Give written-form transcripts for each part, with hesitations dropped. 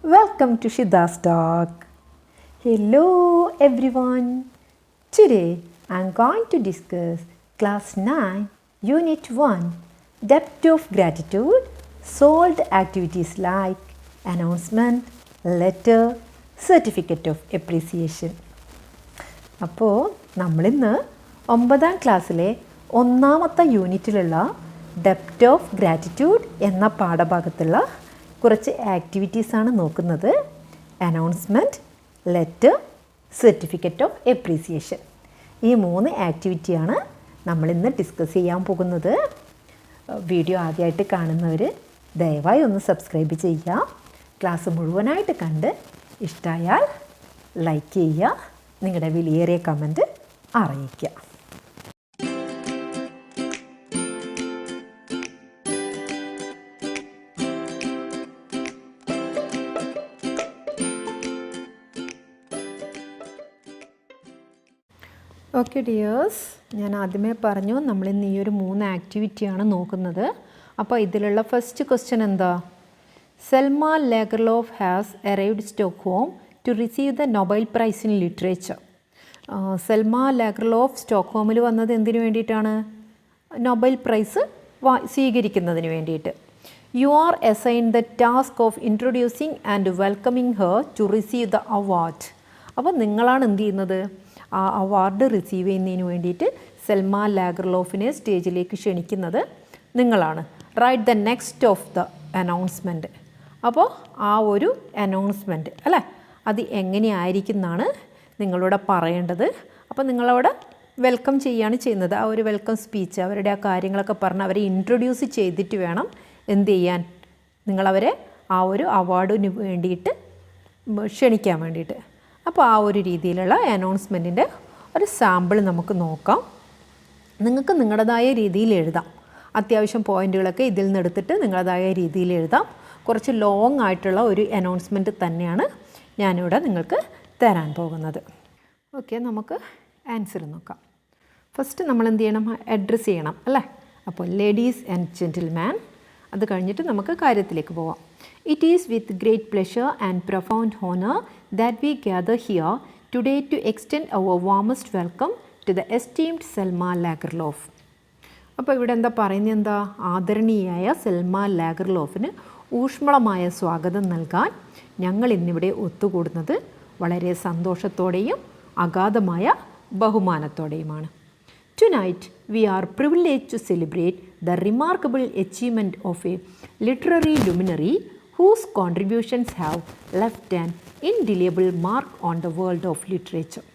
Welcome to Shida's Talk. Hello everyone. Today I am going to discuss Class 9, Unit 1, Depth of Gratitude, solved activities like announcement, letter, certificate of appreciation. അപ്പോൾ നമ്മളിന്ന് 9ാം ക്ലാസ്സിലെ ഒന്നാമത്തെ യൂണിറ്റിലുള്ള ഡെപ്റ്റ് of gratitude എന്ന പാഠഭാഗത്തുള്ള കുറച്ച് ആക്ടിവിറ്റീസാണ് നോക്കുന്നത്. Announcement, letter, certificate of appreciation. ഈ 3 ആക്ടിവിറ്റിയാണ് നമ്മളിന്ന് ഡിസ്കസ് ചെയ്യാൻ പോകുന്നത്. വീഡിയോ ആദ്യമായിട്ട് കാണുന്നവർ ദയവായി ഒന്ന് സബ്സ്ക്രൈബ് ചെയ്യുക. ക്ലാസ് മുഴുവനായിട്ട് കണ്ട് ഇഷ്ടമായാൽ ലൈക്ക് ചെയ്യുക, നിങ്ങളുടെ വിലയേറിയ കമൻറ്റ് അറിയിക്കുക. ഓക്കെ ഡിയേഴ്സ്, ഞാൻ ആദ്യമേ പറഞ്ഞു നമ്മളിന്ന് ഈ ഒരു 3 ആക്ടിവിറ്റിയാണ് നോക്കുന്നത്. അപ്പോൾ ഇതിലുള്ള ഫസ്റ്റ് ക്വസ്റ്റ്യൻ എന്താ? Selma Lagerlof has arrived Stockholm to receive the Nobel prize in literature. Selma Lagerlof സ്റ്റോക്ക്ഹോമിൽ വന്നത് എന്തിനു വേണ്ടിയിട്ടാണ്? നൊബേൽ പ്രൈസ് സ്വീകരിക്കുന്നതിന് വേണ്ടിയിട്ട്. You are assign the task of introducing and welcoming her to receive the award. അപ്പോൾ നിങ്ങളാണ് എന്ത് ചെയ്യുന്നത്? ആ അവാർഡ് റിസീവ് ചെയ്യുന്നതിന് വേണ്ടിയിട്ട് സെൽമ ലാഗർലോഫിനെ സ്റ്റേജിലേക്ക് ക്ഷണിക്കുന്നത് നിങ്ങളാണ്. Write the next of the announcement. അപ്പോൾ ആ ഒരു അനൗൺസ്മെൻറ്റ് അല്ലേ, അത് എങ്ങനെയായിരിക്കും എന്നാണ് നിങ്ങളോട് പറയേണ്ടത്. അപ്പോൾ നിങ്ങളവിടെ വെൽക്കം ചെയ്യുകയാണ് ചെയ്യുന്നത്. ആ ഒരു വെൽക്കം സ്പീച്ച്, അവരുടെ ആ കാര്യങ്ങളൊക്കെ പറഞ്ഞ് അവരെ ഇൻട്രൊഡ്യൂസ് ചെയ്തിട്ട് വേണം എന്ത് ചെയ്യാൻ, നിങ്ങളവരെ ആ ഒരു അവാർഡിന് വേണ്ടിയിട്ട് ക്ഷണിക്കാൻ വേണ്ടിയിട്ട്. അപ്പോൾ ആ ഒരു രീതിയിലുള്ള അനൗൺസ്മെൻറ്റിൻ്റെ ഒരു സാമ്പിൾ നമുക്ക് നോക്കാം. നിങ്ങൾക്ക് നിങ്ങളുടേതായ രീതിയിൽ എഴുതാം. അത്യാവശ്യം പോയിൻറ്റുകളൊക്കെ ഇതിൽ നിന്ന് എടുത്തിട്ട് നിങ്ങളുടേതായ രീതിയിൽ എഴുതാം. കുറച്ച് ലോങ് ആയിട്ടുള്ള ഒരു അനൗൺസ്മെൻറ്റ് തന്നെയാണ് ഞാനിവിടെ നിങ്ങൾക്ക് തരാൻ പോകുന്നത്. ഓക്കെ, നമുക്ക് ആൻസർ നോക്കാം. ഫസ്റ്റ് നമ്മൾ എന്ത് ചെയ്യണം? അഡ്രസ്സ് ചെയ്യണം അല്ലേ. അപ്പോൾ ലേഡീസ് ആൻഡ് ജെൻറ്റിൽമാൻ, അത് കഴിഞ്ഞിട്ട് നമുക്ക് കാര്യത്തിലേക്ക് പോവാം. It is with great pleasure and profound honor that we gather here today to extend our warmest welcome to the esteemed Selma Lagerlof. അപ്പോൾ ഇവിടെ എന്താ പറയുന്നത്? എന്താ? ആദരണീയായ സെൽമ ലാഗർലോഫിന് ഊഷ്മളമായ സ്വാഗതം നൽകാൻ ഞങ്ങൾ ഇന്നിവിടെ ഒത്തുകൂടുന്നത് വളരെ സന്തോഷത്തോടെയും അഗാധമായ ബഹുമാനത്തോടെയുമാണ്. Tonight we are privileged to celebrate the remarkable achievement of a literary luminary whose contributions have left an indelible mark on the world of literature.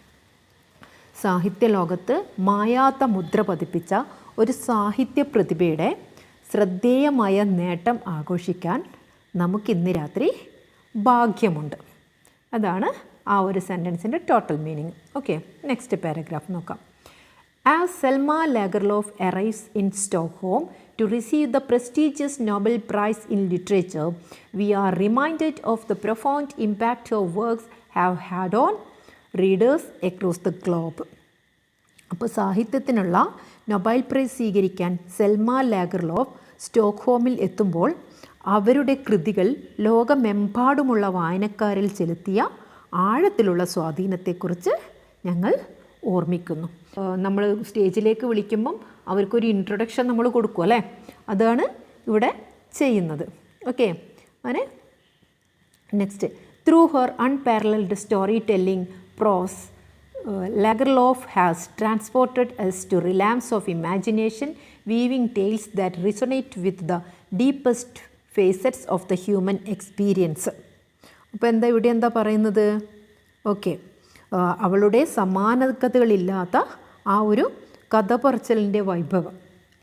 സാഹിത്യലോകത്ത് മായാത്ത മുദ്ര പതിപ്പിച്ച ഒരു സാഹിത്യ പ്രതിഭയുടെ ശ്രദ്ധേയമായ നേട്ടം ആഘോഷിക്കാൻ നമുക്കിന്ന് രാത്രി ഭാഗ്യമുണ്ട്. അതാണ് ആ ഒരു സെൻറ്റൻസിൻ്റെ total meaning. Okay, next paragraph നോക്കാം. As Selma Lagerlof arrives in Stockholm to receive the prestigious Nobel Prize in Literature, we are reminded of the profound impact her works have had on readers across the globe. അപ്പോൾ സാഹിത്യത്തിനുള്ള Nobel prize സ്വീകരിക്കാൻ Selma Lagerlof സ്റ്റോക്ക്ഹോമിൽ എത്തുമ്പോൾ അവരുടെ കൃതികൾ ലോകമെമ്പാടുമുള്ള വായനക്കാരിൽ ചെലുത്തിയ ആഴത്തിലുള്ള സ്വാധീനത്തെക്കുറിച്ച് ഞങ്ങൾ ഓർമ്മിക്കുന്നു. നമ്മൾ സ്റ്റേജിലേക്ക് വിളിക്കുമ്പം അവർക്കൊരു ഇൻട്രൊഡക്ഷൻ നമ്മൾ കൊടുക്കും അല്ലേ, അതാണ് ഇവിടെ ചെയ്യുന്നത്. ഓക്കെ, അങ്ങനെ next. Through her unparalleled story telling prose Lagerlof has transported us to realms of imagination, weaving tales that resonate with the deepest facets of the human experience. അപ്പോൾ എന്താ ഇവിടെ എന്താ പറയുന്നത്? ഓക്കെ, അവളുടെ സമാനതകളില്ലാത്ത ആ ഒരു കഥ പറച്ചിലിൻ്റെ വൈഭവം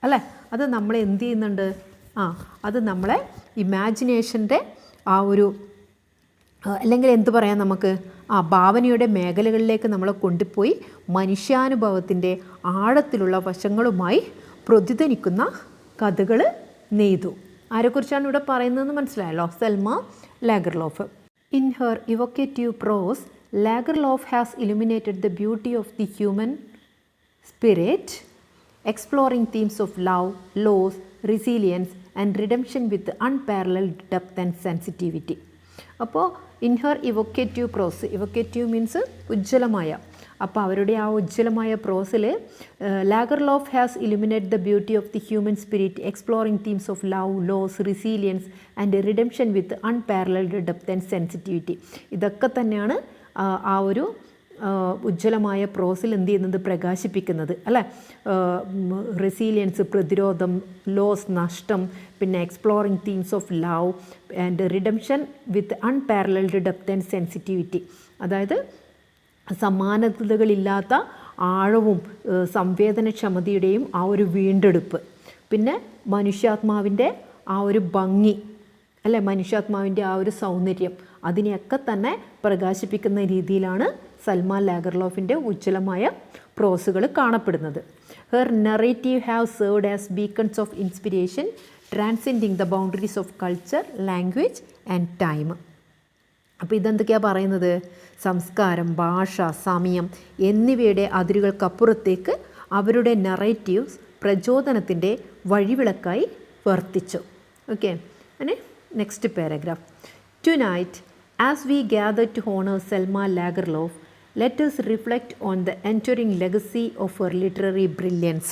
അല്ലേ, അത് നമ്മളെ എന്ത് ചെയ്യുന്നുണ്ട്? അത് നമ്മളെ ഇമാജിനേഷൻ്റെ ആ ഒരു, അല്ലെങ്കിൽ എന്ത് പറയാം നമുക്ക്, ഭാവനയുടെ മേഖലകളിലേക്ക് നമ്മളെ കൊണ്ടുപോയി മനുഷ്യാനുഭവത്തിൻ്റെ ആഴത്തിലുള്ള വശങ്ങളുമായി പ്രതിധ്വനിക്കുന്ന കഥകൾ നെയ്തു. ആരെക്കുറിച്ചാണ് ഇവിടെ പറയുന്നതെന്ന് മനസ്സിലായല്ലോ? Selma Lagerlof. In her evocative prose, Lagerlof has illuminated the beauty of the human spirit, exploring themes of love, loss, resilience and redemption with unparalleled depth and sensitivity. അപ്പോൾ in her evocative prose, evocative means ഉജ്ജ്വലമായ, അപ്പോൾ അവരുടെ ആ ഉജ്ജ്വലമായ പ്രോസിൽ Lagerlof has illuminate the beauty of the human spirit, exploring themes of love, loss, resilience and redemption with unparalleled depth and sensitivity. ഇതൊക്കെ തന്നെയാണ് ആ ഒരു ഉജ്ജ്വലമായ പ്രോസിൽ എന്ത് ചെയ്യുന്നത്, പ്രകാശിപ്പിക്കുന്നത് അല്ലേ. റെസീലിയൻസ് പ്രതിരോധം, ലോസ് നഷ്ടം, പിന്നെ exploring themes of love and redemption with unparalleled depth and sensitivity, അതായത് സമാനതകളില്ലാത്ത ആഴവും സംവേദനക്ഷമതയുടെയും ആ ഒരു വീണ്ടെടുപ്പ്, പിന്നെ മനുഷ്യാത്മാവിൻ്റെ ആ ഒരു ഭംഗി അല്ലേ, മനുഷ്യാത്മാവിൻ്റെ ആ ഒരു സൗന്ദര്യം, അതിനെയൊക്കെ തന്നെ പ്രകാശിപ്പിക്കുന്ന രീതിയിലാണ് സൽമാ ലാഗർലോഫിൻ്റെ ഉജ്ജ്വലമായ പ്രോസുകൾ കാണപ്പെടുന്നത്. Her narrative have served as beacons of inspiration transcending the boundaries of culture, language and time. അപ്പോൾ ഇതെന്തൊക്കെയാണ് പറയുന്നത്, സംസ്കാരം, ഭാഷ, സമയം എന്നിവയുടെ അതിരുകൾക്കപ്പുറത്തേക്ക് അവരുടെ നറേറ്റീവ്സ് പ്രചോദനത്തിൻ്റെ വഴിവിളക്കായി വർത്തിച്ചു. ഓക്കെ, അങ്ങനെ next paragraph. Tonight, as we gather to honor Selma Lagerlof, let us reflect on the enduring legacy of her literary brilliance.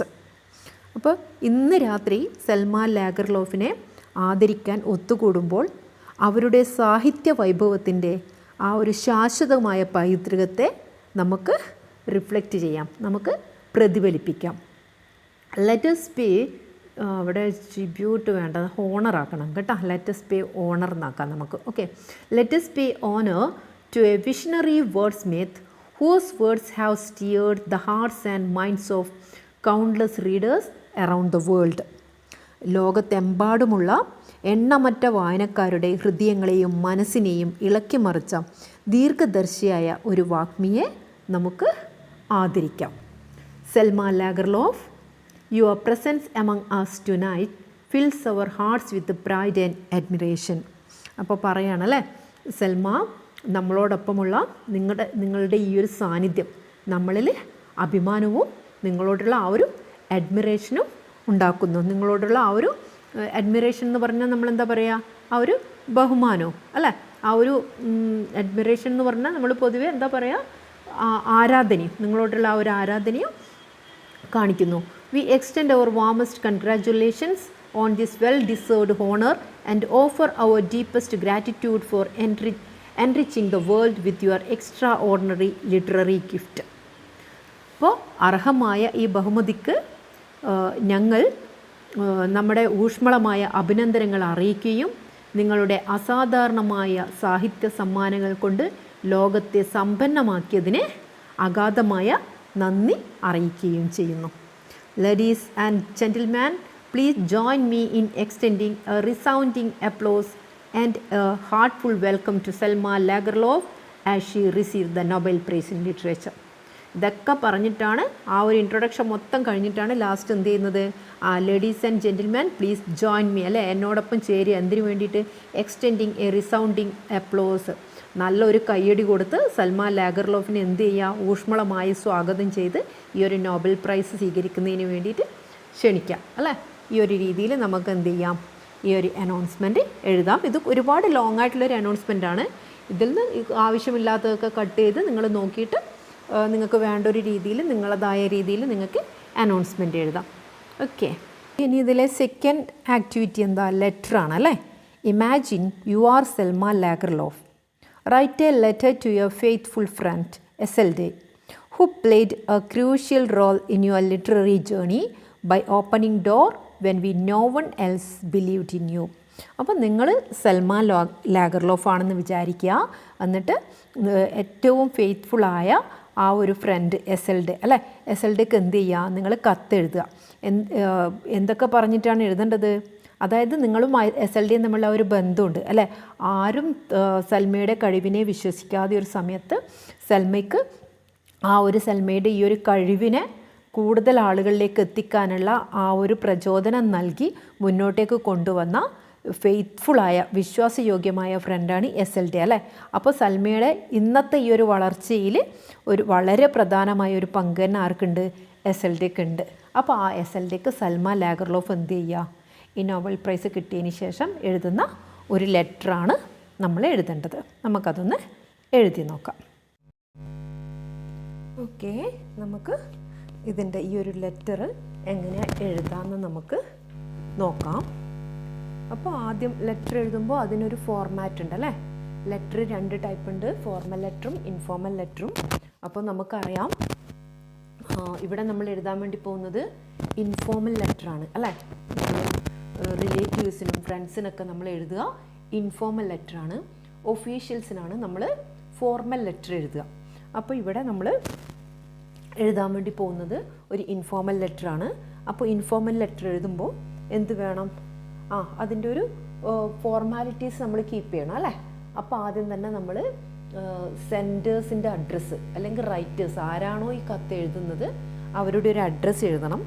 അപ്പോൾ ഇന്ന് രാത്രി സൽമ ലാഗർലോഫിനെ ആദരിക്കാൻ ഒത്തുകൂടുമ്പോൾ അവരുടെ സാഹിത്യ വൈഭവത്തിൻ്റെ ആ ഒരു ശാശ്വതമായ പൈതൃകത്തെ നമുക്ക് റിഫ്ലക്റ്റ് ചെയ്യാം, നമുക്ക് പ്രതിഫലിപ്പിക്കാം. ലെറ്റസ് പേ, അവിടെ ട്രിബ്യൂട്ട് വേണ്ട, ഹോണറാക്കണം കേട്ടോ, ലെറ്റസ് പേ ഓണർ എന്നാക്കാം നമുക്ക്. Okay, let's pay honour to a visionary wordsmith whose words have steered the hearts and minds of countless readers around the world. ലോകത്തെമ്പാടുമുള്ള എണ്ണമറ്റ വായനക്കാരുടെ ഹൃദയങ്ങളെയും മനസ്സിനെയും ഇളക്കിമറിച്ച ദീർഘദർശിയായ ഒരു വാഗ്മിയെ നമുക്ക് ആദരിക്കാം. Selma Lagerlof, your presence among us tonight fills our hearts with pride and admiration. അപ്പോൾ പറയാണല്ലേ, സൽമ നമ്മളോടൊപ്പമുള്ള നിങ്ങളുടെ ഈ ഒരു സാന്നിധ്യം നമ്മളിൽ അഭിമാനവും നിങ്ങളോടുള്ള ആ ഒരു അഡ്മിറേഷനും ഉണ്ടാക്കുന്നു. നിങ്ങളോടുള്ള ആ ഒരു അഡ്മിറേഷൻ എന്ന് പറഞ്ഞാൽ നമ്മളെന്താ പറയുക, ആ ഒരു ബഹുമാനവും അല്ലേ, ആ ഒരു അഡ്മിറേഷൻ എന്ന് പറഞ്ഞാൽ നമ്മൾ പൊതുവെ എന്താ പറയുക, ആരാധനയും, നിങ്ങളോടുള്ള ആ ഒരു ആരാധനയും കാണിക്കുന്നു. We extend our warmest congratulations on this well-deserved honor and offer our deepest gratitude for enriching the world with your extraordinary literary gift. അപ്പോൾ അർഹമായ ഈ ബഹുമതിക്ക് ഞങ്ങൾ നമ്മുടെ ഊഷ്മളമായ അഭിനന്ദനങ്ങൾ അറിയിക്കുകയും നിങ്ങളുടെ അസാധാരണമായ സാഹിത്യ സമ്മാനങ്ങൾ കൊണ്ട് ലോകത്തെ സമ്പന്നമാക്കിയതിന് അഗാധമായ നന്ദി അറിയിക്കുകയും ചെയ്യുന്നു. Ladies and gentlemen, please join me in extending a resounding applause and a heartful welcome to Selma Lagerlof as she received the Nobel Prize in Literature. ഇതൊക്കെ പറഞ്ഞിട്ടാണ്, ആ ഒരു ഇൻട്രൊഡക്ഷൻ മൊത്തം കഴിഞ്ഞിട്ടാണ് ലാസ്റ്റ് എന്ത് ചെയ്യുന്നത്, ladies and gentleman please join me അല്ലേ, എന്നോടൊപ്പം ചേരുക. എന്തിനു വേണ്ടിയിട്ട്, എക്സ്റ്റെൻഡിങ് എ റിസൗണ്ടിങ് അപ്ലോസ്, നല്ലൊരു കയ്യടി കൊടുത്ത് സൽമ ലാഗർലോഫിനെ എന്ത് ചെയ്യുക, ഊഷ്മളമായി സ്വാഗതം ചെയ്ത് ഈ ഒരു നോബൽ പ്രൈസ് സ്വീകരിക്കുന്നതിന് വേണ്ടിയിട്ട് ക്ഷണിക്കാം അല്ലേ. ഈ ഒരു രീതിയിൽ നമുക്ക് എന്ത് ചെയ്യാം, ഈ ഒരു അനൗൺസ്മെൻറ്റ് എഴുതാം. ഇത് ഒരുപാട് ലോങ് ആയിട്ടുള്ളൊരു അനൗൺസ്മെൻ്റ് ആണ്. ഇതിൽ നിന്ന് ആവശ്യമില്ലാത്തതൊക്കെ കട്ട് ചെയ്ത് നിങ്ങൾ നോക്കിയിട്ട് നിങ്ങൾക്ക് വേണ്ട ഒരു രീതിയിൽ, നിങ്ങളതായ രീതിയിൽ നിങ്ങൾക്ക് അനൗൺസ്മെൻറ്റ് എഴുതാം. ഓക്കെ, ഇനി ഇതിലെ സെക്കൻഡ് ആക്ടിവിറ്റി എന്താ, ലെറ്റർ ആണ് അല്ലേ. Imagine you are Salma Lagerlof. Write a letter to your faithful friend, Eselde, who played a crucial role in your literary journey by opening door when no one else believed in you. അപ്പോൾ നിങ്ങൾ Salma Lagerlof ആണെന്ന് വിചാരിക്കുക. എന്നിട്ട് ഏറ്റവും ഫെയ്ത്ത്ഫുള്ളായ ആ ഒരു front എസൽഡെ അല്ലേ, എസൽഡേക്ക് എന്ത് ചെയ്യുക, നിങ്ങൾ കത്തെഴുതുക. എന്തൊക്കെ പറഞ്ഞിട്ടാണ് എഴുതേണ്ടത്, അതായത് നിങ്ങളും എസൽഡിയും തമ്മിലുള്ള ഒരു ബന്ധമുണ്ട് അല്ലേ. ആരും സൽമയുടെ കഴിവിനെ വിശ്വസിക്കാതെ ഒരു സമയത്ത് സൽമയ്ക്ക് ആ ഒരു സൽമയുടെ ഈ ഒരു കഴിവിനെ കൂടുതൽ ആളുകളിലേക്ക് എത്തിക്കാനുള്ള ആ ഒരു പ്രചോദനം നൽകി മുന്നോട്ടേക്ക് കൊണ്ടുവന്ന ഫെയ്ത്ത്ഫുള്ളായ വിശ്വാസയോഗ്യമായ ഫ്രണ്ടാണ് എസൽഡെ അല്ലേ. അപ്പോൾ സൽമയുടെ ഇന്നത്തെ ഈ ഒരു വളർച്ചയിൽ ഒരു വളരെ പ്രധാനമായ ഒരു പങ്ക് തന്നെ ആർക്കുണ്ട്, എസൽഡേക്ക് ഉണ്ട്. അപ്പോൾ ആ എസൽഡേക്ക് സൽമ ലാഗർലോഫ് എന്ത് ചെയ്യുക, ഈ നോബൽ പ്രൈസ് കിട്ടിയതിന് ശേഷം എഴുതുന്ന ഒരു ലെറ്ററാണ് നമ്മൾ എഴുതേണ്ടത്. നമുക്കതൊന്ന് എഴുതി നോക്കാം. ഓക്കെ, നമുക്ക് ഇതിൻ്റെ ഈ ഒരു ലെറ്റർ എങ്ങനെ എഴുതാമെന്ന് നമുക്ക് നോക്കാം. അപ്പോൾ ആദ്യം ലെറ്റർ എഴുതുമ്പോൾ അതിനൊരു ഫോർമാറ്റ് ഉണ്ട് അല്ലേ. ലെറ്റർ 2 ടൈപ്പ് ഉണ്ട്, ഫോർമൽ ലെറ്ററും ഇൻഫോർമൽ ലെറ്ററും. അപ്പോൾ നമുക്കറിയാം ഇവിടെ നമ്മൾ എഴുതാൻ വേണ്ടി പോകുന്നത് ഇൻഫോർമൽ ലെറ്ററാണ് അല്ലേ. റിലേറ്റീവ്സിനും ഫ്രണ്ട്സിനൊക്കെ നമ്മൾ എഴുതുക ഇൻഫോർമൽ ലെറ്ററാണ്. ഒഫീഷ്യൽസിനാണ് നമ്മൾ ഫോർമൽ ലെറ്റർ എഴുതുക. അപ്പോൾ ഇവിടെ നമ്മൾ എഴുതാൻ വേണ്ടി പോകുന്നത് ഒരു ഇൻഫോർമൽ ലെറ്ററാണ്. അപ്പോൾ ഇൻഫോർമൽ ലെറ്റർ എഴുതുമ്പോൾ എന്ത് വേണം? അതിൻ്റെ ഒരു ഫോർമാലിറ്റീസ് നമ്മൾ കീപ്പ് ചെയ്യണം അല്ലേ. അപ്പോൾ ആദ്യം തന്നെ നമ്മൾ സെൻഡേഴ്സിൻ്റെ അഡ്രസ്സ് അല്ലെങ്കിൽ റൈറ്റേഴ്സ് ആരാണോ ഈ കത്ത് എഴുതുന്നത് അവരുടെ ഒരു അഡ്രസ്സ് എഴുതണം.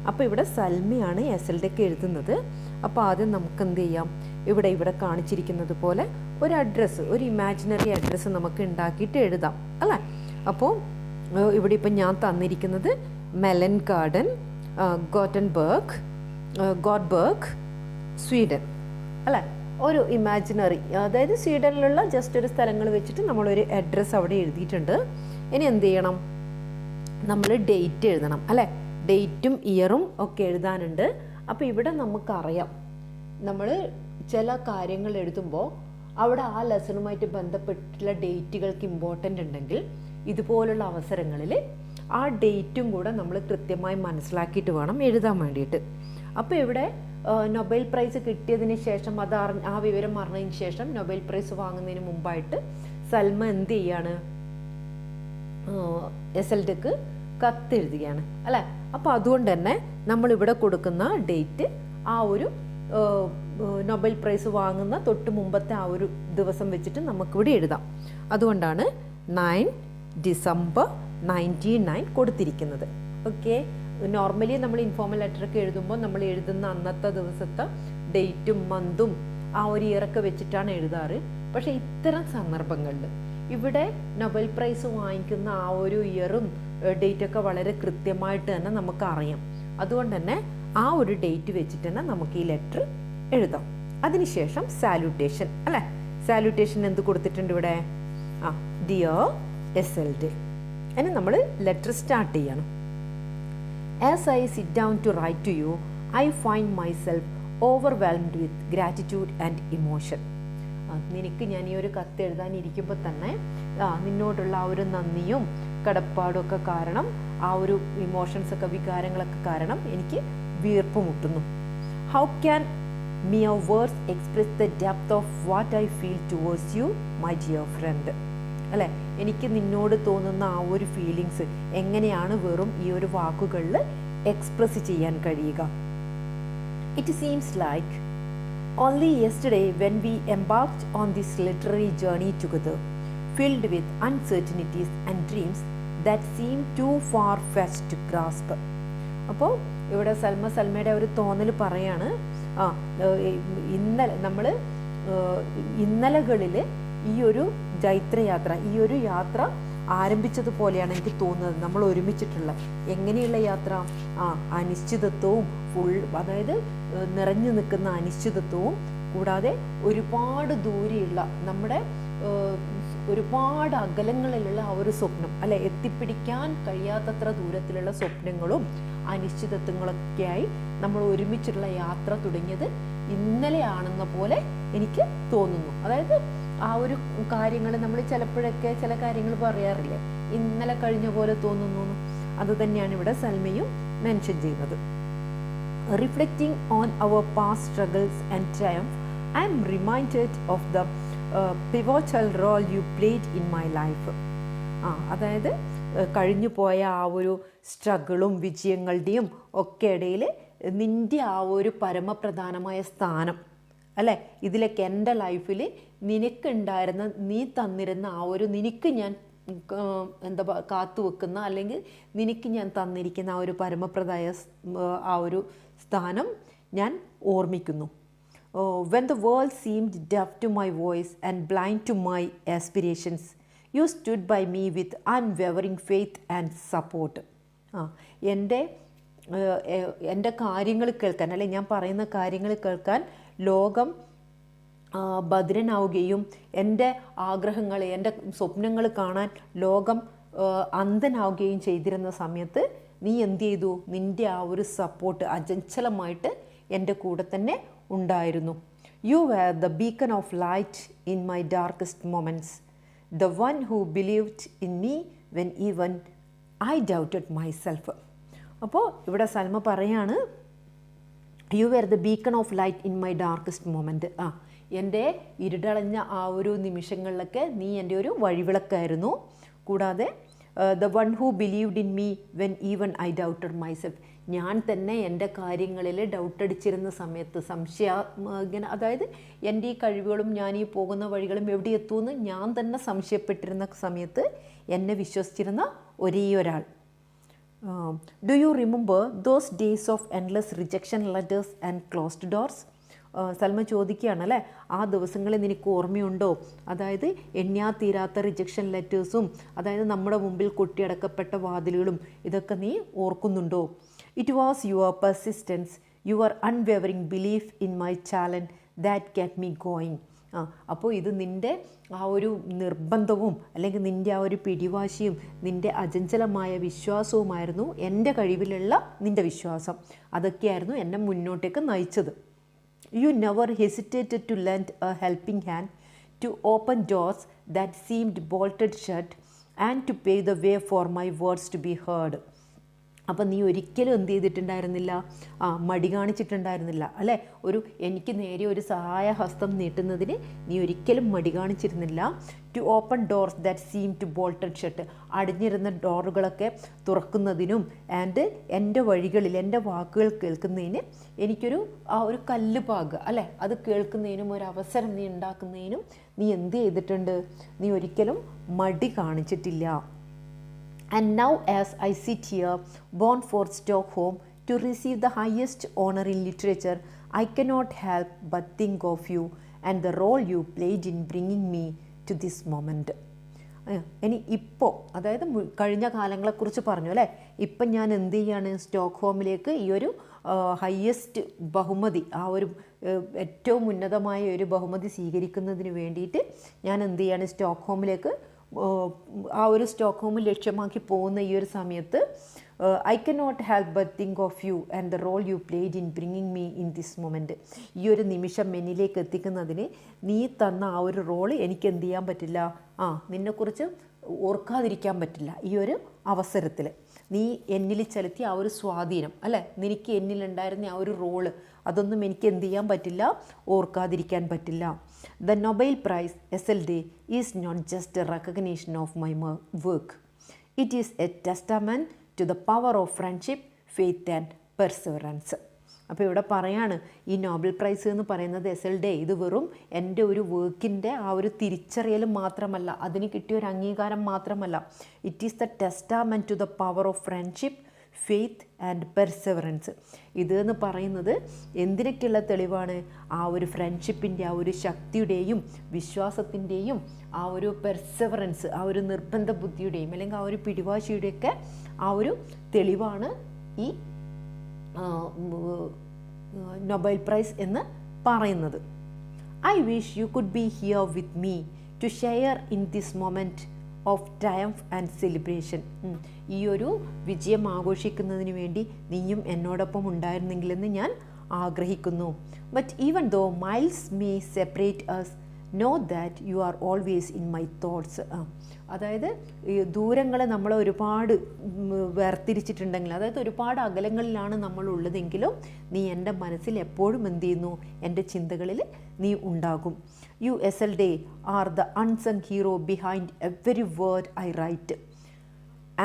അപ്പോൾ ഇവിടെ സൽമയാണ് എസൽഡയ്ക്ക് എഴുതുന്നത്. അപ്പോൾ ആദ്യം നമുക്ക് എന്ത് ചെയ്യാം, ഇവിടെ കാണിച്ചിരിക്കുന്നത് പോലെ ഒരു അഡ്രസ്സ്, ഒരു ഇമാജിനറി അഡ്രസ്സ് നമുക്ക് ഉണ്ടാക്കിയിട്ട് എഴുതാം അല്ലേ. അപ്പോൾ ഇവിടെ ഇപ്പം ഞാൻ തന്നിരിക്കുന്നത് മെലൻ ഗാർഡൻ, ഗോഡ്ബർഗ്, സ്വീഡൻ അല്ലേ. ഒരു ഇമാജിനറി, അതായത് സ്വീഡനിലുള്ള ജസ്റ്റ് ഒരു സ്ഥലങ്ങൾ വെച്ചിട്ട് നമ്മളൊരു അഡ്രസ്സ് അവിടെ എഴുതിയിട്ടുണ്ട്. ഇനി എന്ത് ചെയ്യണം, നമ്മൾ ഡേറ്റ് എഴുതണം അല്ലേ. ഡേറ്റും ഇയറും ഒക്കെ എഴുതാനുണ്ട്. അപ്പോൾ ഇവിടെ നമുക്കറിയാം നമ്മൾ ചില കാര്യങ്ങൾ എഴുതുമ്പോൾ അവിടെ ആ ലെസണുമായിട്ട് ബന്ധപ്പെട്ടുള്ള ഡേറ്റുകൾക്ക് ഇമ്പോർട്ടൻ്റ് ഉണ്ടെങ്കിൽ ഇതുപോലുള്ള അവസരങ്ങളിൽ ആ ഡേറ്റും കൂടെ നമ്മൾ കൃത്യമായി മനസ്സിലാക്കിയിട്ട് വേണം എഴുതാൻ വേണ്ടിയിട്ട്. അപ്പോൾ ഇവിടെ നൊബേൽ പ്രൈസ് കിട്ടിയതിന് ശേഷം ആ വിവരം അറിഞ്ഞതിന് ശേഷം നൊബേൽ പ്രൈസ് വാങ്ങുന്നതിന് മുമ്പായിട്ട് സൽമ എന്ത് ചെയ്യാണ്, എസൽഡക്ക് കത്തെഴുതുകയാണ് അല്ലേ. അപ്പോൾ അതുകൊണ്ട് തന്നെ നമ്മളിവിടെ കൊടുക്കുന്ന ഡേറ്റ് ആ ഒരു നൊബേൽ പ്രൈസ് വാങ്ങുന്ന തൊട്ട് മുമ്പത്തെ ആ ഒരു ദിവസം വെച്ചിട്ട് നമുക്കിവിടെ എഴുതാം. അതുകൊണ്ടാണ് 9 ഡിസംബർ 1909 കൊടുത്തിരിക്കുന്നത്. ഓക്കെ, നോർമലി നമ്മൾ ഇൻഫോർമൽ ലെറ്ററൊക്കെ എഴുതുമ്പോൾ നമ്മൾ എഴുതുന്ന അന്നത്തെ ദിവസത്തെ ഡേറ്റും മന്തും ആ ഒരു ഇയറൊക്കെ വെച്ചിട്ടാണ് എഴുതാറ്. പക്ഷേ ഇത്തരം സന്ദർഭങ്ങളിൽ ഇവിടെ നൊബേൽ പ്രൈസ് വാങ്ങിക്കുന്ന ആ ഒരു ഇയറും ഡേറ്റൊക്കെ വളരെ കൃത്യമായിട്ട് തന്നെ നമുക്ക് അറിയാം. അതുകൊണ്ട് തന്നെ ആ ഒരു ഡേറ്റ് വെച്ചിട്ട് തന്നെ നമുക്ക് ഈ ലെറ്റർ എഴുതാം. അതിനുശേഷം സാല്യൂട്ടേഷൻ അല്ലേ. സാല്യൂട്ടേഷൻ എന്ത് കൊടുത്തിട്ടുണ്ട് ഇവിടെ? ഡിയർ എസൽഡ്. ഇനി നമ്മൾ ലെറ്റർ സ്റ്റാർട്ട് ചെയ്യണം. As I sit down to write to you, I find myself overwhelmed with gratitude and emotion. നിനക്ക് ഞാൻ ഈ ഒരു കത്ത് എഴുതാനിരിക്കുമ്പോൾ തന്നെ നിന്നോടുള്ള ആ ഒരു നന്ദിയും കടപ്പാടും ഒക്കെ കാരണം, ആ ഒരു ഇമോഷൻസൊക്കെ വികാരങ്ങളൊക്കെ കാരണം എനിക്ക് വീർപ്പ് മുട്ടുന്നു. How can mere words express the depth of what I feel towards you, my dear friend? അല്ലേ, എനിക്ക് നിന്നോട് തോന്നുന്ന ആ ഒരു ഫീലിങ്സ് എങ്ങനെയാണ് വെറും ഈ ഒരു വാക്കുകളിൽ എക്സ്പ്രസ് ചെയ്യാൻ കഴിയുക? It seems like only yesterday when we embarked on this literary journey together, filled with uncertainties and dreams that seem too far fetched to grasp. അപ്പോൾ ഇവിടെ സൽമയുടെ ഒരു തോന്നൽ പറയാണ്, ഇന്നലകളിൽ ഈ ഒരു ജൈത്രയാത്ര, ഈ ഒരു യാത്ര ആരംഭിച്ചതുപോലെയാണ് എനിക്ക് തോന്നുന്നത്. നമ്മൾ ഒരുമിച്ചിട്ടുള്ള എങ്ങനെയുള്ള യാത്ര? അനിശ്ചിതത്വവും അതായത് നിറഞ്ഞു നിൽക്കുന്ന അനിശ്ചിതത്വവും കൂടാതെ ഒരുപാട് ദൂരെയുള്ള നമ്മുടെ ഒരുപാട് അകലങ്ങളിലുള്ള ആ ഒരു സ്വപ്നം അല്ലെ, എത്തിപ്പിടിക്കാൻ കഴിയാത്തത്ര ദൂരത്തിലുള്ള സ്വപ്നങ്ങളും അനിശ്ചിതത്വങ്ങളൊക്കെയായി നമ്മൾ ഒരുമിച്ചുള്ള യാത്ര തുടങ്ങിയത് ഇന്നലെയാണെന്ന പോലെ എനിക്ക് തോന്നുന്നു. അതായത് ആ ഒരു കാര്യങ്ങൾ നമ്മൾ ചിലപ്പോഴൊക്കെ ചില കാര്യങ്ങൾ പറയാറില്ലേ, ഇന്നലെ കഴിഞ്ഞ പോലെ തോന്നുന്നു. അത് തന്നെയാണ് ഇവിടെ സൽമയും മെൻഷൻ ചെയ്യുന്നത്. Reflecting on our past struggles and triumph, I'm reminded of the pivotal role you played in my life. അതായത് കഴിഞ്ഞു പോയ ആ ഒരു സ്ട്രഗിളും വിജയങ്ങളുടെയും ഒക്കെ ഇടയിൽ നിൻ്റെ ആ ഒരു പരമപ്രധാനമായ സ്ഥാനം അല്ലേ, ഇതിലൊക്കെ എൻ്റെ ലൈഫിൽ നിനക്കുണ്ടായിരുന്ന, നീ തന്നിരുന്ന ആ ഒരു, നിനക്ക് ഞാൻ കാത്തു വെക്കുന്ന അല്ലെങ്കിൽ നിനക്ക് ഞാൻ തന്നിരിക്കുന്ന ആ ഒരു പരമപ്രദായ ആ ഒരു സ്ഥാനം ഞാൻ ഓർമ്മിക്കുന്നു. When the world seemed deaf to my voice and blind to my aspirations, you stood by me with unwavering faith and support. എൻ്റെ കാര്യങ്ങൾ കേൾക്കാൻ, അല്ലെങ്കിൽ ഞാൻ പറയുന്ന കാര്യങ്ങൾ കേൾക്കാൻ ലോകം ഭദ്രനാവുകയും എൻ്റെ ആഗ്രഹങ്ങൾ, എൻ്റെ സ്വപ്നങ്ങൾ കാണാൻ ലോകം അന്ധനാവുകയും ചെയ്തിരുന്ന സമയത്ത് നീ എന്ത് ചെയ്തു? നിൻ്റെ ആ ഒരു സപ്പോർട്ട് അചഞ്ചലമായിട്ട് എൻ്റെ കൂടെ തന്നെ ഉണ്ടായിരുന്നു. You were the beacon of light in my darkest moments, the one who believed in me when even I doubted myself. അപ്പോൾ ഇവിടെ സൽമ പറയാണ്, you were the beacon of light in my darkest moment. എൻ്റെ ഇരുടളഞ്ഞ ആ ഒരു നിമിഷങ്ങളിലൊക്കെ നീ എൻ്റെ ഒരു വഴിവിളക്കായിരുന്നു. കൂടാതെ the one who believed in me when even I doubted myself, ഞാൻ തന്നെ എൻ്റെ കാര്യങ്ങളിൽ ഡൗട്ടടിച്ചിരുന്ന സമയത്ത്, ഇങ്ങനെ, അതായത് എൻ്റെ ഈ കഴിവുകളും ഞാൻ ഈ പോകുന്ന വഴികളും എവിടെ എത്തുമെന്ന് ഞാൻ തന്നെ സംശയപ്പെട്ടിരുന്ന സമയത്ത് എന്നെ വിശ്വസിച്ചിരുന്ന ഒരേ ഒരാൾ. Do you remember those days of endless rejection letters and closed doors? Salma ചോദിക്കുകയാണ് അല്ലേ, ആ ദിവസങ്ങളിൽ നിനക്ക് ഓർമ്മയുണ്ടോ? അതായത് എണ്ണിയാത്തീരാത്ത റിജക്ഷൻ ലെറ്റേഴ്സും, അതായത് നമ്മുടെ മുമ്പിൽ കൊട്ടിയടക്കപ്പെട്ട വാതിലുകളും, ഇതൊക്കെ നീ ഓർക്കുന്നുണ്ടോ? It was your persistence, your unwavering belief in my talent that kept me going. അപ്പോൾ ഇത് നിൻ്റെ ആ ഒരു നിർബന്ധവും അല്ലെങ്കിൽ നിൻ്റെ ആ ഒരു പിടിവാശിയും നിൻ്റെ അചഞ്ചലമായ വിശ്വാസവുമായിരുന്നു, എൻ്റെ കഴിവിലുള്ള നിൻ്റെ വിശ്വാസം. അതൊക്കെയായിരുന്നു എന്നെ മുന്നോട്ടേക്ക് നയിച്ചത്. You never hesitated to lend a helping hand, to open doors that seemed bolted shut, and to pave the way for my words to be heard. അപ്പം നീ ഒരിക്കലും എന്ത് ചെയ്തിട്ടുണ്ടായിരുന്നില്ല? മടി കാണിച്ചിട്ടുണ്ടായിരുന്നില്ല അല്ലേ? എനിക്ക് നേരെ ഒരു സഹായഹസ്തം നീട്ടുന്നതിന് നീ ഒരിക്കലും മടി കാണിച്ചിരുന്നില്ല. To open doors that seem to bolted shut, അടിഞ്ഞിരുന്ന ഡോറുകളൊക്കെ തുറക്കുന്നതിനും, ആൻഡ് എൻ്റെ വഴികളിൽ എൻ്റെ വാക്കുകൾ കേൾക്കുന്നതിന് എനിക്കൊരു ഒരു കല്ല് പാകുക അല്ലേ, അത് കേൾക്കുന്നതിനും ഒരു അവസരം നീ ഉണ്ടാക്കുന്നതിനും നീ എന്ത് ചെയ്തിട്ടുണ്ട്? നീ ഒരിക്കലും മടി കാണിച്ചിട്ടില്ല. And now as I sit here, born for Stockholm, to receive the highest honor in literature, I cannot help but think of you and the role you played in bringing me to this moment. ഇനി ഇപ്പോൾ, അതായത് കഴിഞ്ഞ കാലങ്ങളെക്കുറിച്ച് പറഞ്ഞു അല്ലേ, ഇപ്പം ഞാൻ എന്ത് ചെയ്യാണ്? സ്റ്റോക്ക്ഹോമിലേക്ക് ഈ ഒരു ഹയസ്റ്റ് ബഹുമതി, ആ ഒരു ഏറ്റവും ഉന്നതമായ ഒരു ബഹുമതി സ്വീകരിക്കുന്നതിന് വേണ്ടിയിട്ട് ഞാൻ എന്ത് ചെയ്യാണ്? സ്റ്റോക്ക്ഹോമിലേക്ക്, ആ ഒരു സ്റ്റോക്ക്ഹോമിൽ ലക്ഷ്യമാക്കി പോകുന്ന ഈ ഒരു സമയത്ത് I cannot help but think of you and the role you played in bringing me in this moment. ഈ ഒരു നിമിഷം എന്നിലേക്ക് എത്തിക്കുന്നതിന് നീ തന്ന ആ ഒരു റോള് എനിക്ക് എന്ത് ചെയ്യാൻ പറ്റില്ല? നിന്നെക്കുറിച്ച് ഓർക്കാതിരിക്കാൻ പറ്റില്ല. ഈ ഒരു അവസരത്തിൽ നീ എന്നിൽ ചെലുത്തിയ ആ ഒരു സ്വാധീനം അല്ലേ, നിനക്ക് എന്നിലുണ്ടായിരുന്ന ആ ഒരു റോള്, അതൊന്നും എനിക്ക് എന്ത് ചെയ്യാൻ പറ്റില്ല? ഓർക്കാതിരിക്കാൻ പറ്റില്ല. The Nobel Prize SLD is not just a recognition of my work. It is a testament to the power of friendship, faith and perseverance. അപ്പോൾ ഇവിടെ പറയാണ്, ഈ നോബൽ പ്രൈസ് എന്ന് പറയുന്നത് SLD, ഇത് വെറും എൻ്റെ ഒരു വർക്കിൻ്റെ ആ ഒരു തിരിച്ചറിയലും മാത്രമല്ല, അതിന് കിട്ടിയ ഒരു അംഗീകാരം മാത്രമല്ല. It is the testament to the power of friendship, faith and perseverance. ഇത് എന്ന് പറയുന്നത് എന്തിനൊക്കെയുള്ള തെളിവാണ്? ആ ഒരു ഫ്രണ്ട്ഷിപ്പിൻ്റെ ആ ഒരു ശക്തിയുടെയും വിശ്വാസത്തിൻ്റെയും ആ ഒരു പെർസെവറൻസ്, ആ ഒരു നിർബന്ധ ബുദ്ധിയുടെയും അല്ലെങ്കിൽ ആ ഒരു പിടിവാശിയുടെയൊക്കെ ആ ഒരു തെളിവാണ് ഈ നൊബേൽ പ്രൈസ് എന്ന് പറയുന്നത്. I wish you could be here with me to share in this moment of triumph and celebration. ഈ ഒരു വിജയം ആഘോഷിക്കുന്നതിന് വേണ്ടി നീയും എന്നോടൊപ്പം ഉണ്ടായിരുന്നെങ്കിലെന്ന് ഞാൻ ആഗ്രഹിക്കുന്നു. But even though miles may separate us, know that you are always in my thoughts. അതായത് ഈ ദൂരങ്ങളെ നമ്മളെ ഒരുപാട് വേർതിരിച്ചിട്ടുണ്ടെങ്കിൽ, അതായത് ഒരുപാട് അകലങ്ങളിലാണ് നമ്മൾ ഉള്ളതെങ്കിലും നീ എൻ്റെ മനസ്സിൽ എപ്പോഴും എന്ത് ചെയ്യുന്നു? എൻ്റെ ചിന്തകളിൽ നീ ഉണ്ടാകും. You SLD are the unsung hero behind every word I write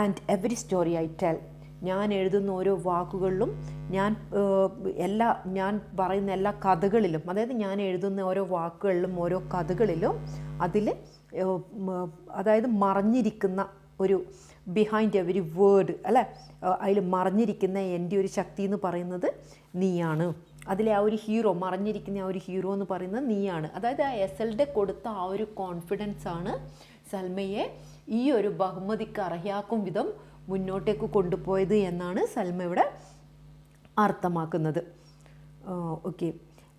and every story I tell. ഞാൻ എഴുതുന്ന ഓരോ വാക്കുകളിലും, ഞാൻ പറയുന്ന എല്ലാ കഥകളിലും, അതായത് ഞാൻ എഴുതുന്ന ഓരോ വാക്കുകളിലും ഓരോ കഥകളിലും അതിൽ അതായത് മറഞ്ഞിരിക്കുന്ന ഒരു ബിഹൈൻഡ് എവരി വേർഡ് അല്ലേ, അതിൽ മറഞ്ഞിരിക്കുന്ന എൻ്റെ ഒരു ശക്തി എന്ന് പറയുന്നത് നീയാണ്. അതിലെ ആ ഒരു ഹീറോ, മറഞ്ഞിരിക്കുന്ന ആ ഒരു ഹീറോ എന്ന് പറയുന്നത് നീയാണ്. അതായത് ആ SLD കൊടുത്ത ആ ഒരു കോൺഫിഡൻസ് ആണ് സൽമയെ ഈ ഒരു ബഹുമതിക്ക് അർഹയാക്കും വിധം മുന്നോട്ടേക്ക് കൊണ്ടുപോയത് എന്നാണ് സൽമ ഇവിടെ അർത്ഥമാക്കുന്നത്. Okay.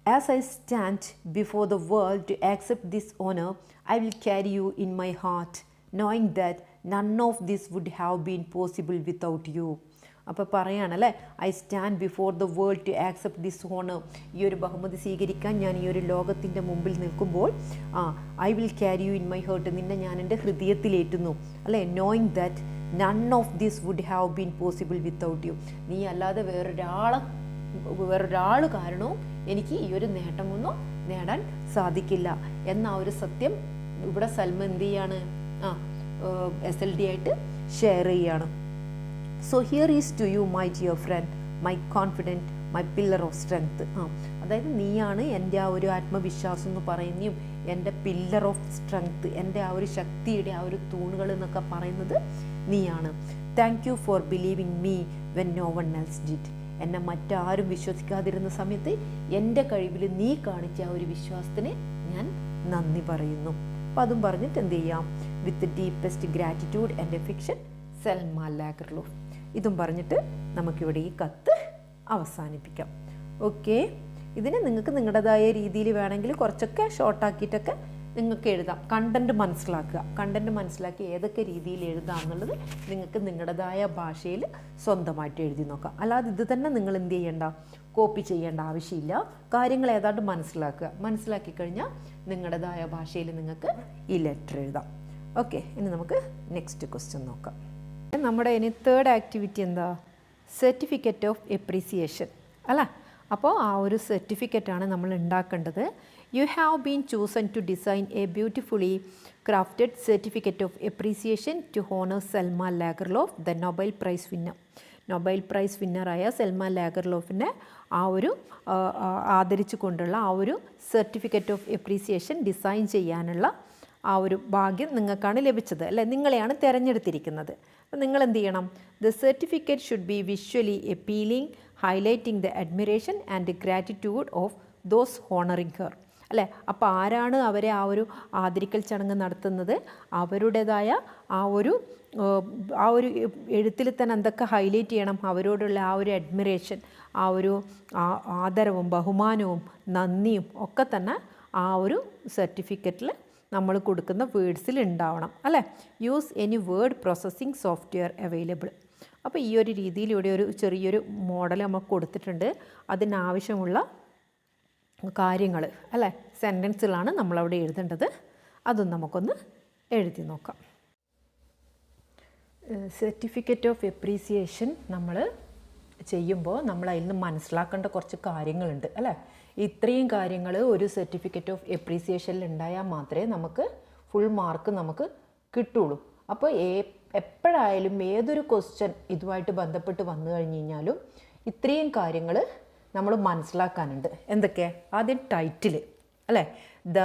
As I stand before the world to accept this honor, I will carry you in my heart, knowing that none of this would have been possible without you. അപ്പോൾ പറയാണല്ലേ, I stand before the world to accept this honour. ഈ ഒരു ബഹുമതി സ്വീകരിക്കാൻ ഞാൻ ഈ ഒരു ലോകത്തിൻ്റെ മുമ്പിൽ നിൽക്കുമ്പോൾ I will carry you in my heart, നിന്നെ ഞാൻ എൻ്റെ ഹൃദയത്തിലേറ്റുന്നു അല്ലേ. Knowing that none of this would have been possible without you. നീ അല്ലാതെ വേറൊരാൾ കാരണവും എനിക്ക് ഈ ഒരു നേട്ടമൊന്നും നേടാൻ സാധിക്കില്ല എന്ന ഒരു സത്യം ഇവിടെ സൽമ എന്ത് ചെയ്യാണ്, SLD ആയിട്ട് ഷെയർ ചെയ്യാണ്. So here is to you my dear friend, my confidant, my pillar of strength. അതായത് നീയാണ് എൻ്റെ ആ ഒരു ആത്മവിശ്വാസം എന്ന് പറയുന്നതും എൻ്റെ പില്ലർ ഓഫ് സ്ട്രെങ്ത്, എൻ്റെ ആ ഒരു ശക്തിയുടെ ആ ഒരു തൂണുകൾ എന്നൊക്കെ പറയുന്നത് നീയാണ്. Thank you for believing me when no one else did. എന്നെ മറ്റാരും വിശ്വസിക്കാതിരുന്ന സമയത്ത് എൻ്റെ കഴിവിൽ നീ കാണിച്ച ആ ഒരു വിശ്വാസത്തിന് ഞാൻ നന്ദി പറയുന്നു. അപ്പം അതും പറഞ്ഞിട്ട് എന്ത് ചെയ്യാം, with deepest gratitude and affection, Selma Lagerlof. ഇതും പറഞ്ഞിട്ട് നമുക്കിവിടെ ഈ കത്ത് അവസാനിപ്പിക്കാം. ഓക്കെ, ഇതിന് നിങ്ങൾക്ക് നിങ്ങളുടേതായ രീതിയിൽ വേണമെങ്കിൽ കുറച്ചൊക്കെ ഷോർട്ടാക്കിയിട്ടൊക്കെ നിങ്ങൾക്ക് എഴുതാം. കണ്ടൻറ്റ് മനസ്സിലാക്കി ഏതൊക്കെ രീതിയിൽ എഴുതാം എന്നുള്ളത് നിങ്ങൾക്ക് നിങ്ങളുടേതായ ഭാഷയിൽ സ്വന്തമായിട്ട് എഴുതി നോക്കാം. അല്ലാതെ ഇത് തന്നെ നിങ്ങൾ എന്ത് ചെയ്യേണ്ട, കോപ്പി ചെയ്യേണ്ട ആവശ്യമില്ല. കാര്യങ്ങൾ ഏതാണ്ട് മനസ്സിലാക്കി കഴിഞ്ഞാൽ നിങ്ങളുടേതായ ഭാഷയിൽ നിങ്ങൾക്ക് ഈ ലെറ്റർ എഴുതാം. ഓക്കെ, ഇനി നമുക്ക് നെക്സ്റ്റ് ക്വസ്റ്റ്യൻ നോക്കാം. നമ്മുടെ ഇനി തേർഡ് ആക്ടിവിറ്റി എന്താ, സർട്ടിഫിക്കറ്റ് ഓഫ് എപ്രീസിയേഷൻ അല്ല. അപ്പോൾ ആ ഒരു സർട്ടിഫിക്കറ്റാണ് നമ്മൾ ഉണ്ടാക്കേണ്ടത്. You have been chosen to design a beautifully crafted certificate of appreciation to honour Selma Lagerlof, the Nobel prize winner. Nobel prize വിന്നറായ സെൽമ ലാഗർലോഫിനെ ആ ഒരു ആദരിച്ചു കൊണ്ടുള്ള ആ ഒരു സർട്ടിഫിക്കറ്റ് ഓഫ് എപ്രീസിയേഷൻ ഡിസൈൻ ചെയ്യാനുള്ള ആ ഒരു ഭാഗ്യം നിങ്ങൾക്കാണ് ലഭിച്ചത് അല്ലേ, നിങ്ങളെയാണ് തിരഞ്ഞെടുത്തിരിക്കുന്നത്. അപ്പോൾ നിങ്ങൾ എന്ത് ചെയ്യണം, the certificate should be visually appealing, highlighting the admiration and gratitude of those honouring her അല്ലേ. അപ്പോൾ ആരാണ് അവരെ ആ ഒരു ആദരിക്കൽ ചടങ്ങ് നടത്തുന്നത്, അവരുടേതായ ആ ഒരു എഴുത്തിൽ തന്നെ എന്തൊക്കെ ഹൈലൈറ്റ് ചെയ്യണം, അവരോടുള്ള ആ ഒരു അഡ്മിറേഷൻ, ആ ഒരു ആദരവും ബഹുമാനവും നന്ദിയും ഒക്കെ തന്നെ ആ ഒരു സർട്ടിഫിക്കറ്റിൽ നമ്മൾ കൊടുക്കുന്ന വേർഡ്സിൽ ഉണ്ടാവണം അല്ലേ. Use any word processing software available. അപ്പോൾ ഈ ഒരു രീതിയിൽ ഇവിടെ ഒരു ചെറിയൊരു മോഡൽ നമുക്ക് കൊടുത്തിട്ടുണ്ട്. അതിനാവശ്യമുള്ള കാര്യങ്ങൾ അല്ലേ, സെൻറ്റൻസുകളാണ് നമ്മളവിടെ എഴുതേണ്ടത്. അതും നമുക്കൊന്ന് എഴുതി നോക്കാം. സർട്ടിഫിക്കറ്റ് ഓഫ് എപ്രീസിയേഷൻ നമ്മൾ ചെയ്യുമ്പോൾ നമ്മൾ അതിൽ നിന്ന് മനസ്സിലാക്കേണ്ട കുറച്ച് കാര്യങ്ങളുണ്ട് അല്ലേ. ഇത്രയും കാര്യങ്ങൾ ഒരു സർട്ടിഫിക്കറ്റ് ഓഫ് എപ്രീസിയേഷനിൽ ഉണ്ടായാൽ മാത്രമേ നമുക്ക് ഫുൾ മാർക്ക് നമുക്ക് കിട്ടുള്ളൂ. അപ്പോൾ എപ്പോഴായാലും ഏതൊരു ക്വസ്റ്റ്യൻ ഇതുമായിട്ട് ബന്ധപ്പെട്ട് വന്നു കഴിഞ്ഞ് കഴിഞ്ഞാലും ഇത്രയും കാര്യങ്ങൾ നമ്മൾ മനസ്സിലാക്കാനുണ്ട്. എന്തൊക്കെ, ആദ്യം ടൈറ്റിൽ അല്ലേ. The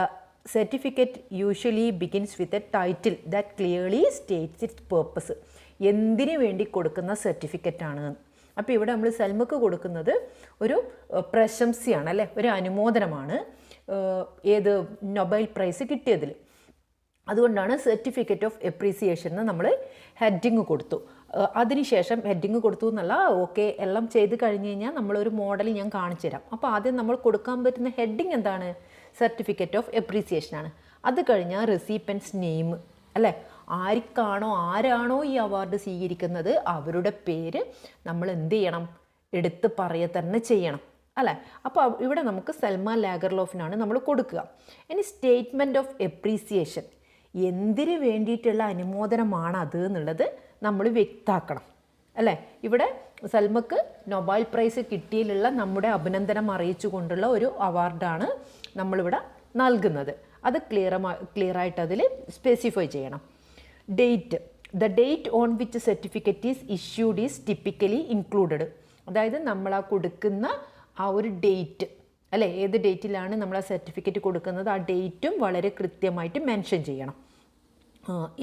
certificate usually begins with a title that clearly States it's purpose. എന്തിനു വേണ്ടി കൊടുക്കുന്ന സർട്ടിഫിക്കറ്റാണ്. അപ്പോൾ ഇവിടെ നമ്മൾ സെൽമക്ക് കൊടുക്കുന്നത് ഒരു പ്രശംസയാണ് അല്ലേ, ഒരു അനുമോദനമാണ് ഏത് നൊബേൽ പ്രൈസ് കിട്ടിയതിൽ. അതുകൊണ്ടാണ് സർട്ടിഫിക്കറ്റ് ഓഫ് എപ്രീസിയേഷൻ എന്ന് നമ്മൾ ഹെഡിങ് കൊടുത്തു. അതിനുശേഷം ഹെഡിങ് കൊടുത്തു എന്നല്ല, ഓക്കെ എല്ലാം ചെയ്ത് കഴിഞ്ഞ് കഴിഞ്ഞാൽ നമ്മളൊരു മോഡൽ ഞാൻ കാണിച്ചു തരാം. അപ്പോൾ ആദ്യം നമ്മൾ കൊടുക്കാൻ പറ്റുന്ന ഹെഡിങ് എന്താണ്, സർട്ടിഫിക്കറ്റ് ഓഫ് എപ്രീസിയേഷനാണ്. അത് കഴിഞ്ഞാൽ റെസിപ്പൻസ് നെയിം അല്ലേ, ആരാണോ ഈ അവാർഡ് സ്വീകരിക്കുന്നത് അവരുടെ പേര് നമ്മൾ എന്ത് ചെയ്യണം, എടുത്ത് പറയുക തന്നെ ചെയ്യണം അല്ലേ. അപ്പോൾ ഇവിടെ നമുക്ക് സെൽമ ലാഗർലോഫിനാണ് നമ്മൾ കൊടുക്കുക. ഇനി സ്റ്റേറ്റ്മെൻറ്റ് ഓഫ് എപ്രീസിയേഷൻ, എന്തിനു വേണ്ടിയിട്ടുള്ള അനുമോദനമാണ് അത് എന്നുള്ളത് നമ്മൾ വ്യക്തമാക്കണം അല്ലേ. ഇവിടെ സൽമക്ക് നൊബേൽ പ്രൈസ് കിട്ടിയതിലുള്ള നമ്മുടെ അഭിനന്ദനം അറിയിച്ചു കൊണ്ടുള്ള ഒരു അവാർഡാണ് നമ്മളിവിടെ നൽകുന്നത്. അത് ക്ലിയറായിട്ട് അതിൽ സ്പെസിഫൈ ചെയ്യണം. Date, the date on which certificate is issued is typically included. അതായത് നമ്മൾ ആ കൊടുക്കുന്ന ആ ഒരു ഡേറ്റ് അല്ലേ, ഏത് ഡേറ്റിലാണ് നമ്മൾ ആ സർട്ടിഫിക്കറ്റ് കൊടുക്കുന്നത് ആ ഡേറ്റും വളരെ കൃത്യമായിട്ട് മെൻഷൻ ചെയ്യണം.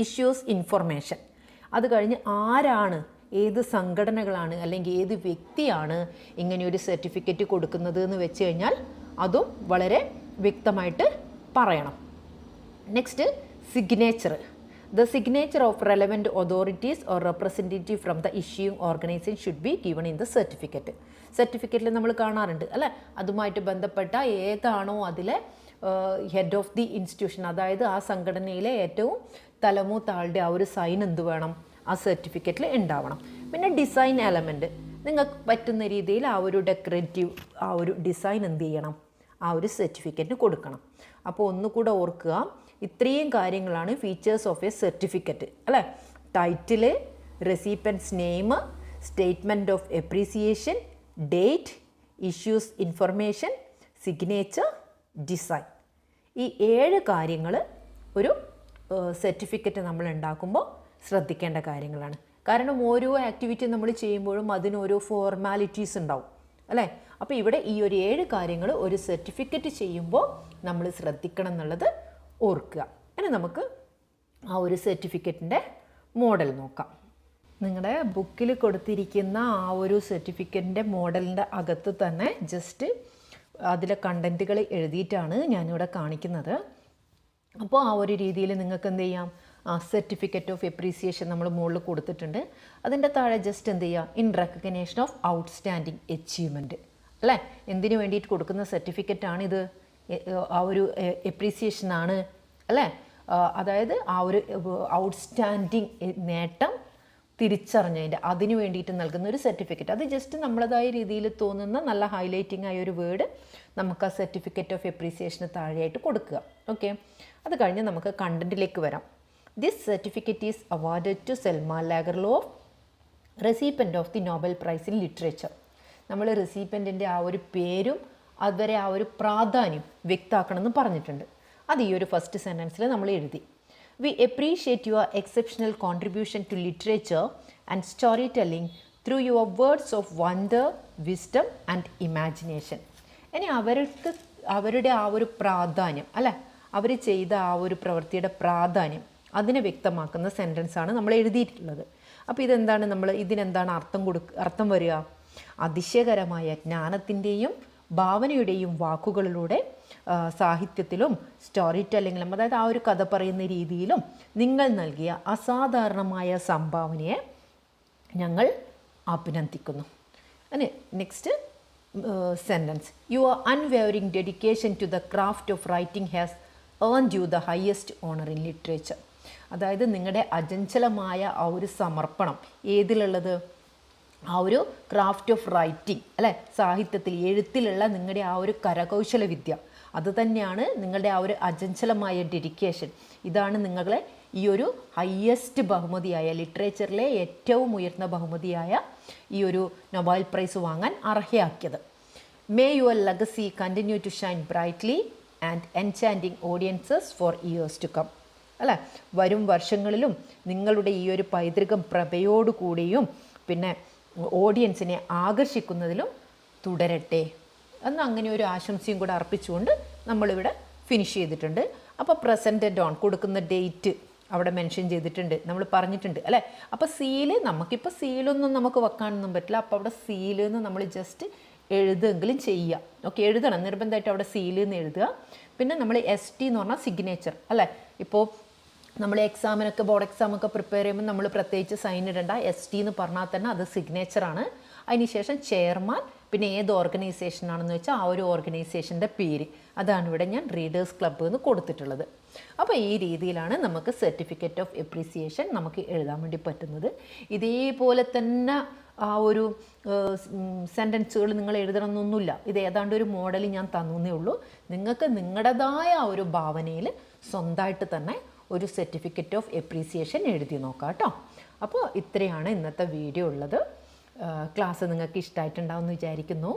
ഇഷ്യൂസ് ഇൻഫർമേഷൻ, അത് കഴിഞ്ഞ് ആരാണ്, ഏത് സംഘടനകളാണ് അല്ലെങ്കിൽ ഏത് വ്യക്തിയാണ് ഇങ്ങനെയൊരു സർട്ടിഫിക്കറ്റ് കൊടുക്കുന്നത് എന്ന് വെച്ച് കഴിഞ്ഞാൽ അതും വളരെ വ്യക്തമായിട്ട് പറയണം. Next signature, The signature of relevant authorities or representative from the issuing organization should be given in the certificate. സർട്ടിഫിക്കറ്റിൽ നമ്മൾ കാണാറുണ്ട് അല്ലേ, അതുമായിട്ട് ബന്ധപ്പെട്ട ഏതാണോ അതിലെ ഹെഡ് ഓഫ് ദി ഇൻസ്റ്റിറ്റ്യൂഷൻ, അതായത് ആ സംഘടനയിലെ ഏറ്റവും തലമൂത്ത ആളുടെ ആ ഒരു സൈൻ എന്ത് വേണം, ആ സർട്ടിഫിക്കറ്റിൽ ഉണ്ടാവണം. പിന്നെ ഡിസൈൻ എലമെൻറ്റ്, നിങ്ങൾക്ക് പറ്റുന്ന രീതിയിൽ ആ ഒരു ഡെക്കറേറ്റീവ് ആ ഒരു ഡിസൈൻ എന്ത് ചെയ്യണം, ആ ഒരു സർട്ടിഫിക്കറ്റിന് കൊടുക്കണം. അപ്പോൾ ഒന്നുകൂടെ ഓർക്കുക, ഇത്രയും കാര്യങ്ങളാണ് ഫീച്ചേഴ്സ് ഓഫ് എ സർട്ടിഫിക്കറ്റ് അല്ലേ. Title, recipient's name, statement of appreciation, date, issues information, signature, design. ഈ 7 കാര്യങ്ങൾ ഒരു സർട്ടിഫിക്കറ്റ് നമ്മൾ ഉണ്ടാക്കുമ്പോൾ ശ്രദ്ധിക്കേണ്ട കാര്യങ്ങളാണ്. കാരണം ഓരോ ആക്ടിവിറ്റി നമ്മൾ ചെയ്യുമ്പോഴും അതിനോരോ ഫോർമാലിറ്റീസ് ഉണ്ടാവും അല്ലേ. അപ്പോൾ ഇവിടെ ഈ ഒരു 7 കാര്യങ്ങൾ ഒരു സർട്ടിഫിക്കറ്റ് ചെയ്യുമ്പോൾ നമ്മൾ ശ്രദ്ധിക്കണം എന്നുള്ളത് ഓർക്കുക. ഇനി നമുക്ക് ആ ഒരു സർട്ടിഫിക്കറ്റിൻ്റെ മോഡൽ നോക്കാം. നിങ്ങളുടെ ബുക്കിൽ കൊടുത്തിരിക്കുന്ന ആ ഒരു സർട്ടിഫിക്കറ്റിൻ്റെ മോഡലിൻ്റെ അകത്ത് തന്നെ ജസ്റ്റ് അതിലെ കണ്ടൻറ്റുകൾ എഴുതിയിട്ടാണ് ഞാനിവിടെ കാണിക്കുന്നത്. അപ്പോൾ ആ ഒരു രീതിയിൽ നിങ്ങൾക്ക് എന്ത് ചെയ്യാം, ആ സർട്ടിഫിക്കറ്റ് ഓഫ് എപ്രീസിയേഷൻ നമ്മൾ മുകളിൽ കൊടുത്തിട്ടുണ്ട്. അതിൻ്റെ താഴെ ജസ്റ്റ് എന്ത് ചെയ്യുക, in recognition of outstanding achievement അല്ലേ. എന്തിനു വേണ്ടിയിട്ട് കൊടുക്കുന്ന സർട്ടിഫിക്കറ്റാണിത്, ആ ഒരു എപ്രീസിയേഷനാണ് അല്ലേ. അതായത് ആ ഒരു ഔട്ട്സ്റ്റാൻഡിങ് നേട്ടം തിരിച്ചറിഞ്ഞതിൻ്റെ അതിന് വേണ്ടിയിട്ട് നൽകുന്ന ഒരു സർട്ടിഫിക്കറ്റ്. അത് ജസ്റ്റ് നമ്മളതായ രീതിയിൽ തോന്നുന്ന നല്ല ഹൈലൈറ്റിംഗ് ആയ ഒരു വേർഡ് നമുക്ക് ആ സർട്ടിഫിക്കറ്റ് ഓഫ് എപ്രീസിയേഷന് താഴെയായിട്ട് കൊടുക്കുക. ഓക്കെ, അത് കഴിഞ്ഞ് നമുക്ക് കണ്ടൻറ്റിലേക്ക് വരാം. This certificate is awarded to Selma Lagerlof, recipient of the Nobel prize in literature. നമ്മൾ റെസിപ്പൻറ്റിൻ്റെ ആ ഒരു പേരും അതുവരെ ആ ഒരു പ്രാധാന്യം വ്യക്തമാക്കണമെന്ന് പറഞ്ഞിട്ടുണ്ട്. അത് ഈ ഒരു ഫസ്റ്റ് സെൻറ്റൻസിൽ നമ്മൾ എഴുതി. We appreciate your exceptional contribution to literature and storytelling through your words of wonder, wisdom and imagination. ഇനി അവരുടെ ആ ഒരു പ്രാധാന്യം അല്ലേ, അവർ ചെയ്ത ആ ഒരു പ്രവൃത്തിയുടെ പ്രാധാന്യം അതിനെ വ്യക്തമാക്കുന്ന സെൻറ്റൻസാണ് നമ്മൾ എഴുതിയിട്ടുള്ളത്. അപ്പോൾ ഇതെന്താണ്, ഇതിനെന്താണ് അർത്ഥം വരിക, അതിശയകരമായ ജ്ഞാനത്തിൻ്റെയും ഭാവനയുടെയും വാക്കുകളിലൂടെ സാഹിത്യത്തിലും സ്റ്റോറി ടെല്ലിങ്ങിലും, അതായത് ആ ഒരു കഥ പറയുന്ന രീതിയിലും നിങ്ങൾ നൽകിയ അസാധാരണമായ സംഭാവനയെ ഞങ്ങൾ അഭിനന്ദിക്കുന്നു. Next sentence, your unwavering dedication to the craft of writing has earned you the highest honour in literature. അതായത് നിങ്ങളുടെ അചഞ്ചലമായ ആ ഒരു സമർപ്പണം ഏതിലുള്ളത്, ആ ഒരു ക്രാഫ്റ്റ് ഓഫ് റൈറ്റിംഗ് അല്ലേ, സാഹിത്യത്തിൽ എഴുത്തിലുള്ള നിങ്ങളുടെ ആ ഒരു കരകൗശല വിദ്യ, അത് തന്നെയാണ് നിങ്ങളുടെ ആ ഒരു അചഞ്ചലമായ ഡെഡിക്കേഷൻ. ഇതാണ് നിങ്ങളെ ഈ ഒരു ഹയസ്റ്റ് ബഹുമതിയായ, ലിറ്ററേച്ചറിലെ ഏറ്റവും ഉയർന്ന ബഹുമതിയായ ഈ ഒരു നൊബേൽ പ്രൈസ് വാങ്ങാൻ അർഹയാക്കിയത്. May your legacy continue to shine brightly and enchanting audiences for years to come. അല്ലേ, വരും വർഷങ്ങളിലും നിങ്ങളുടെ ഈ ഒരു പൈതൃകം പ്രഭയോടുകൂടിയും പിന്നെ ഓഡിയൻസിനെ ആകർഷിക്കുന്നതിലും തുടരട്ടെ എന്ന് അങ്ങനെ ഒരു ആശംസയും കൂടെ അർപ്പിച്ചുകൊണ്ട് നമ്മളിവിടെ ഫിനിഷ് ചെയ്തിട്ടുണ്ട്. അപ്പോൾ പ്രസൻറ്റ് ഡോൺ കൊടുക്കുന്ന ഡേറ്റ് അവിടെ മെൻഷൻ ചെയ്തിട്ടുണ്ട്, നമ്മൾ പറഞ്ഞിട്ടുണ്ട് അല്ലേ. അപ്പോൾ സീല്, നമുക്കിപ്പോൾ സീലൊന്നും നമുക്ക് വെക്കാനൊന്നും പറ്റില്ല. അപ്പോൾ അവിടെ സീല് എന്ന് നമ്മൾ ജസ്റ്റ് എഴുതുമെങ്കിലും ചെയ്യുക. ഓക്കെ, എഴുതണം, നിർബന്ധമായിട്ട് അവിടെ സീല് എന്ന് എഴുതുക. പിന്നെ നമ്മൾ ST എന്ന് പറഞ്ഞാൽ സിഗ്നേച്ചർ അല്ലേ. ഇപ്പോൾ നമ്മൾ എക്സാമിനൊക്കെ ബോർഡ് എക്സാമൊക്കെ പ്രിപ്പയർ ചെയ്യുമ്പോൾ നമ്മൾ പ്രത്യേകിച്ച് സൈൻ ഇടേണ്ട, ST എന്ന് പറഞ്ഞാൽ തന്നെ അത് സിഗ്നേച്ചറാണ്. അതിനുശേഷം ചെയർമാൻ, പിന്നെ ഏത് ഓർഗനൈസേഷനാണെന്ന് വെച്ചാൽ ആ ഒരു ഓർഗനൈസേഷൻ്റെ പേര്, അതാണ് ഇവിടെ ഞാൻ റീഡേഴ്സ് ക്ലബ്ബ് എന്ന് കൊടുത്തിട്ടുള്ളത്. അപ്പോൾ ഈ രീതിയിലാണ് നമുക്ക് സർട്ടിഫിക്കറ്റ് ഓഫ് എപ്രീസിയേഷൻ നമുക്ക് എഴുതാൻ വേണ്ടി പറ്റുന്നത്. ഇതേപോലെ തന്നെ ആ ഒരു സെൻറ്റൻസുകൾ നിങ്ങൾ എഴുതണമെന്നൊന്നുമില്ല. ഇത് ഏതാണ്ട് ഒരു മോഡൽ ഞാൻ തന്നേ ഉള്ളൂ. നിങ്ങൾക്ക് നിങ്ങളുടേതായ ആ ഒരു ഭാവനയിൽ സ്വന്തമായിട്ട് തന്നെ ഒരു സർട്ടിഫിക്കറ്റ് ഓഫ് എപ്രീസിയേഷൻ എഴുതി നോക്കാം കേട്ടോ. അപ്പോൾ ഇത്രയാണ് ഇന്നത്തെ വീഡിയോ ഉള്ളത്. ക്ലാസ് നിങ്ങൾക്ക് ഇഷ്ടമായിട്ടുണ്ടാവുമെന്ന് വിചാരിക്കുന്നു.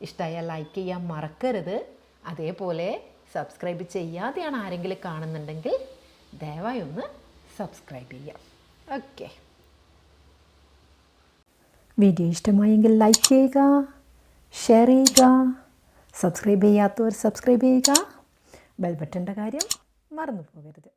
ഇഷ്ടമായാൽ ലൈക്ക് ചെയ്യാൻ മറക്കരുത്. അതേപോലെ സബ്സ്ക്രൈബ് ചെയ്യാതെയാണ് ആരെങ്കിലും കാണുന്നുണ്ടെങ്കിൽ ദയവായി ഒന്ന് സബ്സ്ക്രൈബ് ചെയ്യാം. ഓക്കെ, വീഡിയോ ഇഷ്ടമായെങ്കിൽ ലൈക്ക് ചെയ്യുക, ഷെയർ ചെയ്യുക, സബ്സ്ക്രൈബ് ചെയ്യാത്തവർ സബ്സ്ക്രൈബ് ചെയ്യുക, ബെൽ ബട്ടൻ്റെ കാര്യം മറന്നു പോകരുത്.